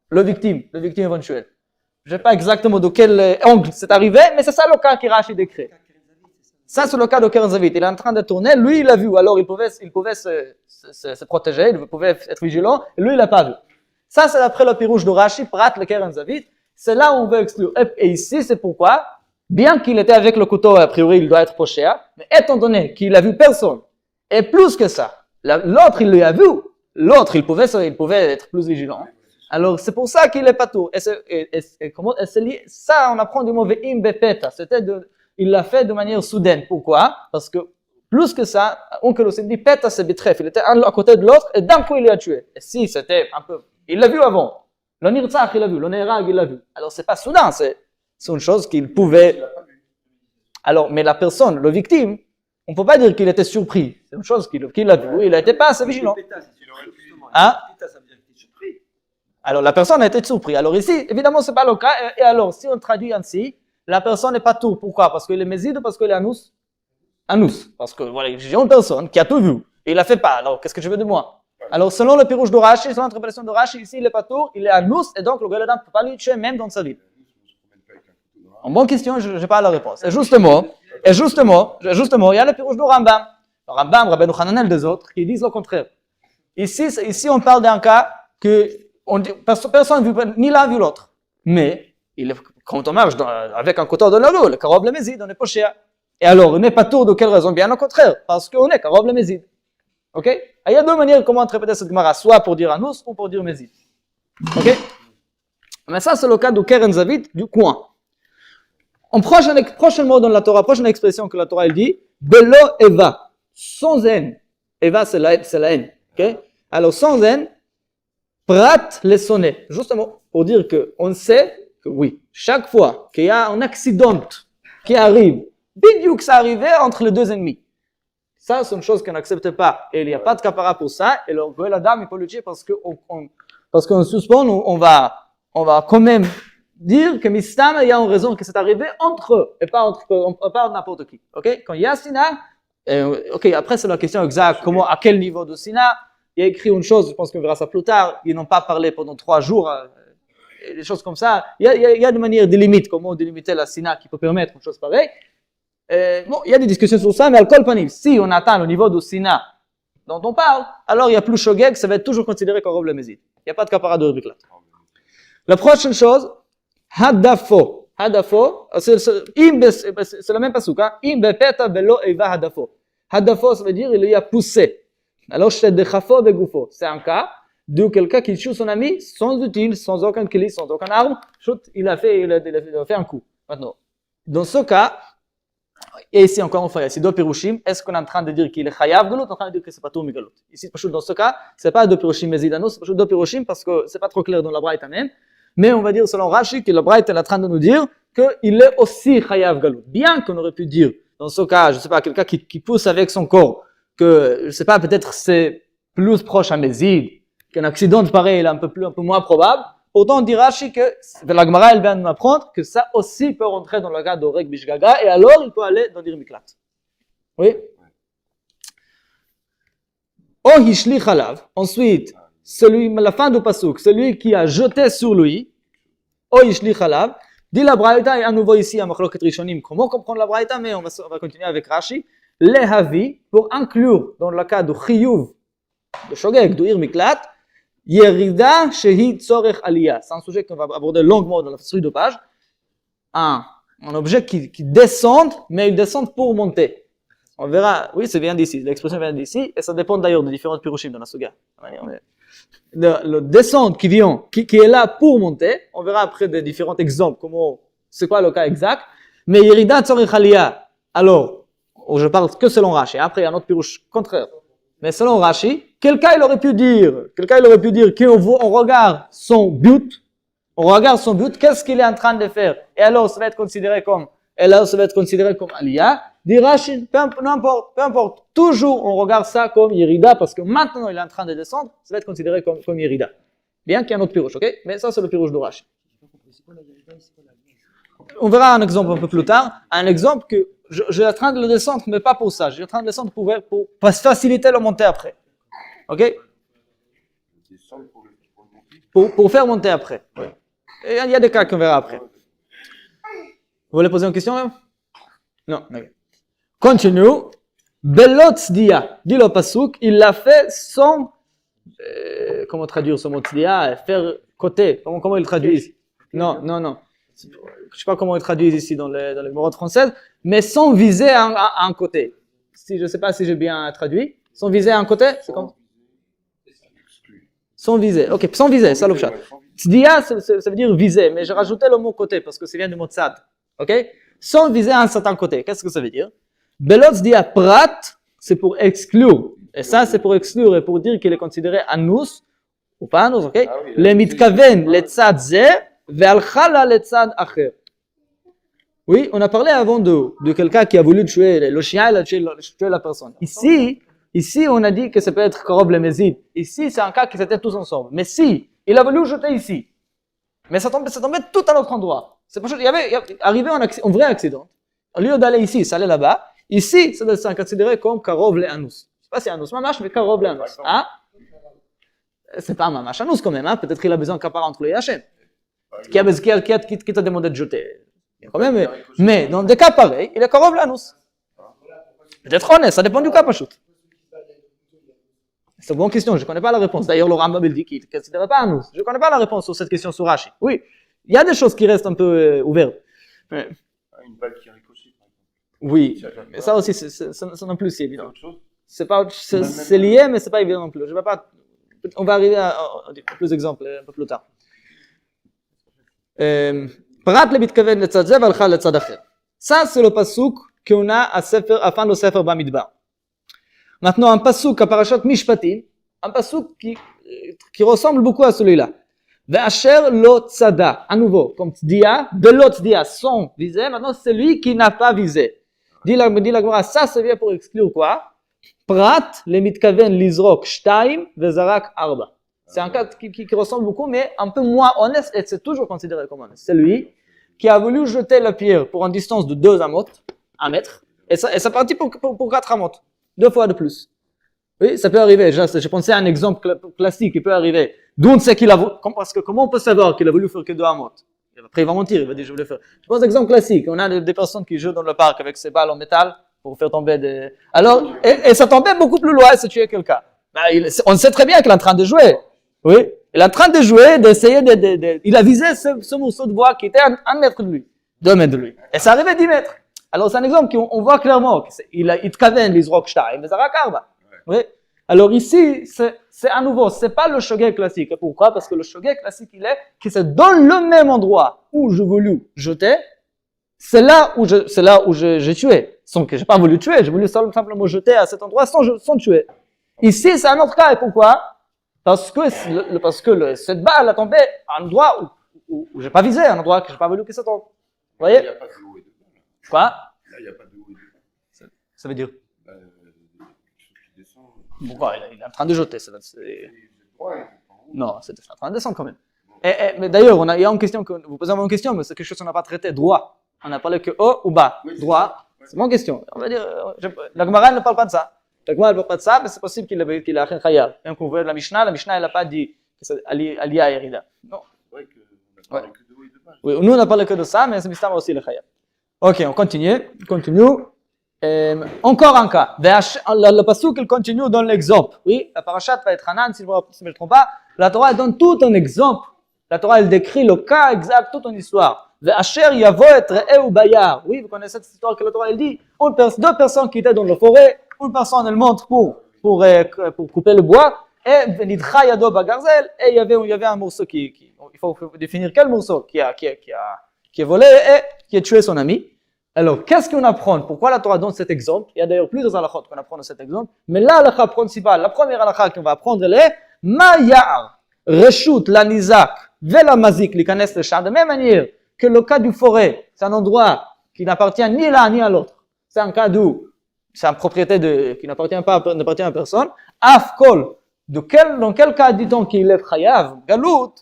le victime éventuel. Je sais pas exactement de quel angle c'est arrivé, mais c'est ça le cas qui Rashi décrit. Ça, c'est le cas de Keren Zavid. Il est en train de tourner, lui, il l'a vu, alors il pouvait se protéger, il pouvait être vigilant, et lui, il l'a pas vu. Ça, c'est d'après le pirouche de Rashi, Prat, le Keren Zavid. C'est là où on veut exclure. Et ici, c'est pourquoi, bien qu'il était avec le couteau, a priori, il doit être pochéa, mais étant donné qu'il a vu personne, et plus que ça, l'autre, il lui a vu, l'autre, il pouvait être plus vigilant. Alors, c'est pour ça qu'il est pas tout. Ça, on apprend du mot ve'im bepeta. Il l'a fait de manière soudaine. Pourquoi? Parce que, plus que ça, Onkel Ossim dit, peta, c'est bitref. Il était un à côté de l'autre, et d'un coup, il l'a tué. Et si c'était un peu, il l'a vu avant. Le Nirtzach, il l'a vu. Le Nerag, il l'a vu. Alors, c'est pas soudain, c'est une chose qu'il pouvait. Alors, mais la personne, le victime, on peut pas dire qu'il était surpris. C'est une chose qu'il a vu. Il n'était pas assez vigilant. Hein? Alors, la personne a été surprise. Alors ici, évidemment, c'est pas le cas. Et alors, si on traduit ainsi, la personne n'est pas tout. Pourquoi? Parce qu'il est méside ou parce qu'il est anous? Anous. Parce que, voilà, j'ai une personne qui a tout vu. Et il l'a fait pas. Alors, qu'est-ce que je veux de moi? Alors, selon le pirouche de Rashi, selon l'interprétation de Rashi, ici, il n'est pas tout, il est anous, et donc le Goladam ne peut pas lui tuer même dans sa vie. En bonne question, je n'ai pas la réponse. Et justement, il y a le pirouche de Rambam. Le Rambam, Rabbeinu Hananel des autres, qui disent le contraire. Ici, on parle d'un cas que personne ni l'un vu l'autre. Mais, quand on marche avec un couteau dans la rue, le karob le mézid, on est poché. Et alors, on n'est pas tout de quelle raison? Bien au contraire, parce qu'on est karob le mézid. Ok? Il y a deux manières comment interpréter cette Gemara, soit pour dire anous ou pour dire mézid. Ok? Mais ça, c'est le cas de Keren Zavid, du coin. Prochainement dans la Torah, prochaine expression que la Torah elle dit, Belo Eva, sans haine. Eva, c'est la haine. Okay? Alors, sans haine, Prat les sonner. Justement, pour dire qu'on sait que oui, chaque fois qu'il y a un accident qui arrive, bidiouk ça arrivait entre les deux ennemis. Ça, c'est une chose qu'on n'accepte pas. Et il n'y a pas de capara pour ça. Et le Goël Adam, il peut le tuer parce qu'on suspend, on va quand même dire que Mistam, il y a une raison que c'est arrivé entre eux, et pas n'importe qui. Ok? Quand il y a Sina, ok, après c'est la question exacte, à quel niveau de Sina, il y a écrit une chose, je pense qu'on verra ça plus tard, ils n'ont pas parlé pendant 3 jours, des choses comme ça. Il y a des manières de limite, comment délimiter la Sina qui peut permettre une chose pareille. Bon, il y a des discussions sur ça, mais al kol panim, si on atteint le niveau de Sina dont on parle, alors il y a plus shogeg, ça va être toujours considéré comme robe le mézid. Il n'y a pas de capara de rubrique là. La prochaine chose, hadafo. Hadafo, c'est le même pasuk, hein? Im bepeta velo eva hadafo. Hadafo, ça veut dire il lui a poussé. Alors, c'est un cas de quelqu'un qui tue son ami sans outil, sans aucun clé, sans aucune arme. Il a fait un coup. Maintenant, dans ce cas, Et ici, encore une fois, il y a ces deux pirushim. Est-ce qu'on est en train de dire qu'il est chayav galut, ou en train de dire que c'est pas tout migalut? Ici, dans ce cas, c'est pas deux pirushim mezidano, c'est deux pirushim parce que c'est pas trop clair dans la braïta même. Mais on va dire selon Rashi que la braïta est en train de nous dire qu'il est aussi chayav galut. Bien qu'on aurait pu dire, dans ce cas, je sais pas, quelqu'un qui pousse avec son corps, que, je sais pas, peut-être c'est plus proche à Mézid, qu'un accident pareil est un peu moins probable. Pourtant, on dit Rashi que, la Gemara, elle vient de m'apprendre que ça aussi peut rentrer dans le cas d'Oreg Bishgaga, et alors il peut aller dans Dir Miklat. Oui? Oh Hishlich Alav. Ensuite, la fin du Pasuk, celui qui a jeté sur lui, Oh Hishlich Alav, dit la Braïta, et à nouveau ici, à Machloket Rishonim, comment comprendre la Braïta, mais on va continuer avec Rashi. Lehavi, pour inclure dans le cas de Chiyuv, de Shogeg, de Ir Miklat, Yerida Shehi Tzorech Aliyah. C'est un sujet qu'on va aborder longuement dans la suite de page. Un objet qui descend, mais une descente pour monter. On verra, oui, ça vient d'ici, l'expression vient d'ici, et ça dépend d'ailleurs de différentes pirushim dans la Suga. Le descente qui vient, qui est là pour monter, on verra après des différents exemples, c'est quoi le cas exact. Mais Yerida Tzorech Aliyah, alors, je parle que selon Rashi, après il y a un autre pirush contraire. Mais selon Rashi, quelqu'un il aurait pu dire qu'on regarde son but, qu'est-ce qu'il est en train de faire, et alors ça va être considéré comme Aliyah. Dit Rashi, peu importe, toujours on regarde ça comme Yerida, parce que maintenant il est en train de descendre, ça va être considéré comme Yerida. Bien qu'il y ait un autre pirouche, ok? Mais ça c'est le pirouche de Rashi. On verra un exemple un peu plus tard, un exemple que je suis en train de le descendre, mais pas pour ça. Je suis en train de le descendre pour faciliter la montée après. Ok? Pour faire monter après. Oui. Et il y a des cas qu'on verra après. Vous voulez poser une question même? Non. Okay. Continue. Belot tzdiya. Dit le pasuk, il l'a fait sans. Comment traduire ce mot tzdiya? Faire côté. Comment il traduit ici? Non. Je ne sais pas comment ils traduisent ici dans les mots françaises, mais sans viser un côté. Je ne sais pas si j'ai bien traduit. Sans viser un côté, c'est comme sans viser. Ok, sans viser, ça l'obchat. Tzdiya, ça veut dire viser, mais j'ai rajouté le mot côté parce que ça vient du mot tzad. Ok? Sans viser un certain côté. Qu'est-ce que ça veut dire? Belot tzdiya prat, c'est pour exclure. Et ça, c'est pour exclure et pour dire qu'il est considéré anus, ou pas anus, ok? Le mitkaven, le tzad ze, oui, on a parlé avant de quelqu'un qui a voulu tuer le chien, il a tué la personne. Ici, on a dit que ça peut être Karov le Mézid. Ici, c'est un cas qui s'était tous ensemble. Mais si, il a voulu jeter ici, mais ça tombait tout à un autre endroit. C'est parce qu'il y avait arrivé un vrai accident. Au lieu d'aller ici, ça allait là-bas. Ici, c'est considéré comme Karov le Anus. Je ne sais pas si Anus mamash, mais Karov le Anus. Hein? C'est pas mamash Anus quand même. Hein? Peut-être qu'il a besoin qu'à part entre les Hachem. Qui t'a demandé de jeter. Quand même, mais dans des cas pareils, il est Karov l'anus. Peut-être honnête, ça dépend du cas, Pachout. C'est une bonne question, je ne connais pas la réponse. D'ailleurs, le Rambam dit qu'il ne considère pas anus. Je ne connais pas la réponse sur cette question sur Rashi. Oui, il y a des choses qui restent un peu ouvertes. Mais... Une balle qui ricochette, par exemple. Oui, mais ça aussi, ça non plus, c'est évident. C'est lié, mais ce n'est pas évident non plus. On va arriver à plus d'exemples un peu plus tard. Ça, c'est le pasuk qu'on a à fin de Sefer Bamidbar. Maintenant, un pasuk à Parashat Mishpatim, un pasuk qui ressemble beaucoup à celui-là. Ve'asher lo tzada, à nouveau, comme tzdiya, de lo tzdiya, sans viser. Maintenant, c'est lui qui n'a pas visé. Dit la Gemara, ça vient pour exclure quoi? Prat le mitkaven lizrok shtaim vezarak arba. C'est un cas qui ressemble beaucoup, mais un peu moins honnête, et c'est toujours considéré comme honnête. C'est lui qui a voulu jeter la pierre pour une distance de 2 amot, 1 mètre, et ça partit pour 4 amot, 2 fois de plus. Oui, ça peut arriver. Je pensais à un exemple classique qui peut arriver. D'où on sait qu'il a voulu, parce que comment on peut savoir qu'il a voulu faire que 2 amot? Après, il va mentir, il va dire je voulais faire. Je pense à un exemple classique. On a des personnes qui jouent dans le parc avec ses balles en métal pour faire tomber des. Alors, et ça tombait beaucoup plus loin et ça tuait quelqu'un. On sait très bien qu'il est en train de jouer. Oui, il est en train de jouer, d'essayer il a visé ce morceau de bois qui était 1 mètre de lui, 2 mètres de lui. Et ça arrivait 10 mètres. Alors c'est un exemple qu'on voit clairement, il itkaven lizrok shtaim, mais zarak arba. Oui. Alors ici, c'est à nouveau, c'est pas le shogeg classique. Pourquoi? Parce que le shogeg classique, il est que c'est dans le même endroit où je voulais jeter, c'est là où j'ai tué. sans que j'ai pas voulu tuer, j'ai voulu simplement jeter à cet endroit sans tuer. Ici, c'est un autre cas. Et pourquoi? Parce que cette balle a tombé à un endroit où j'ai pas visé, un endroit que j'ai pas voulu que ça tombe. Vous voyez? Il n'y a pas de haut et de bas. Quoi? Là, il n'y a pas de haut et de bas. Ça veut dire? Quelque chose qui descend. Pourquoi? Il est en train de jeter. C'est droit, hein, en haut. Non, c'est en train de descendre quand même. Mais d'ailleurs, il y a une question que vous posez une question, mais c'est quelque chose qu'on n'a pas traité. Droit. On a parlé que haut ou bas. Oui, c'est Droit. ça. C'est mon question. On va dire, la Gemara ne parle pas de ça. La Gemara ne parle pas de ça, mais c'est possible qu'il a un chayav. Même qu'on voit la Mishnah elle n'a pas dit que c'est Aliyah et Yerida. Non. C'est vrai qu'on a parlé que de haut et de bas. Oui, nous on n'a parlé que de ça, mais c'est Mishnah aussi le chayav. Ok, on continue. Encore un cas. Le pasuk il continue dans l'exemple. Oui, la parashat va être Hanan, si je ne me trompe pas. La Torah elle donne tout un exemple. La Torah elle décrit le cas exact, toute une histoire. Ve'asher yavo et re'eh ou bayar. Oui, vous connaissez cette histoire que la Torah elle dit. Deux personnes qui étaient dans la forêt, une personne elle monte pour couper le bois, et nidcha yado bagarzel, et il y avait un morceau il faut définir quel morceau qui est volé et qui a tué son ami. Alors, qu'est-ce qu'on apprend? Pourquoi la Torah donne cet exemple? Il y a d'ailleurs plusieurs halakhot qu'on apprend de cet exemple, mais là, l'halakha principale, la première halakha qu'on va apprendre, elle est Ma ya'ar, reshut la nizak, vela mazik, li kanes le champ. De même manière que le cas du forêt, c'est un endroit qui n'appartient ni l'un ni à l'autre. C'est un cas d'où c'est une propriété qui n'appartient à personne. Afkol, dans quel cas dit-on qu'il est chayav? Galout,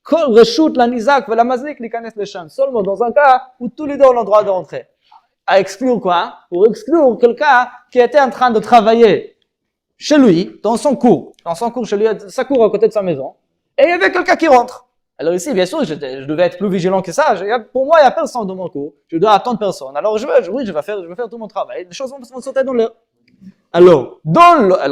kol reshut la nizak, vela mazik, li kanes le champ. Seulement dans un cas où tous les deux ont le droit de rentrer. À exclure quoi? Pour exclure quelqu'un qui était en train de travailler chez lui, dans son cours chez lui, sa cour à côté de sa maison, et il y avait quelqu'un qui rentre. Alors ici, bien sûr, je devais être plus vigilant que ça. Pour moi, il n'y a personne dans mon cours. Je dois attendre personne. Alors je vais faire tout mon travail. Les choses vont sauter dans l'air. Alors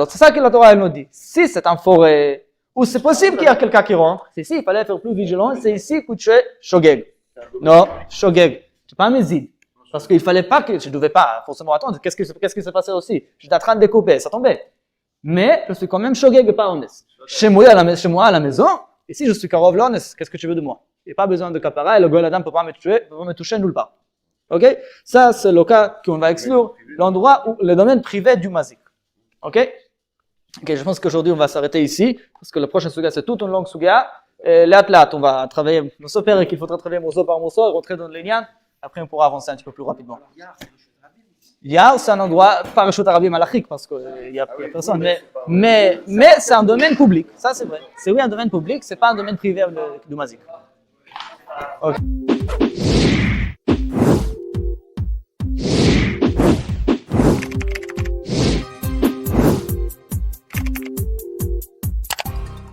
c'est ça que la Torah elle nous dit. Si c'est en forêt, où c'est possible qu'il y ait quelqu'un qui rentre, c'est ici, il fallait faire plus vigilant, c'est ici que tu es shogeg. Non, shogeg. Tu n'es pas mezid. Parce qu'il fallait pas je ne devais pas forcément attendre. Qu'est-ce qui s'est passé aussi? J'étais en train de découper, ça tombait. Mais je suis quand même shogeg et pas honnête. Chez moi à la maison, ici je suis karov l'honnête, qu'est-ce que tu veux de moi? Il n'y a pas besoin de kapara et le goy adam ne peut pas me toucher nulle part. Ok? Ça c'est le cas qu'on va exclure, l'endroit où le domaine privé du mazik. Ok, je pense qu'aujourd'hui on va s'arrêter ici, parce que le prochain suga c'est toute une longue suga. Là, on va travailler, nous opérer qu'il faudra travailler morceau par morceau et rentrer dans les liens. Après on pourra avancer un petit peu plus rapidement. Yar, c'est un endroit, pas Reshut Arabim Malachik, parce qu'il n'y a personne, mais c'est un domaine public, ça c'est vrai. C'est oui un domaine public, c'est pas un domaine privé du mazik. Ok.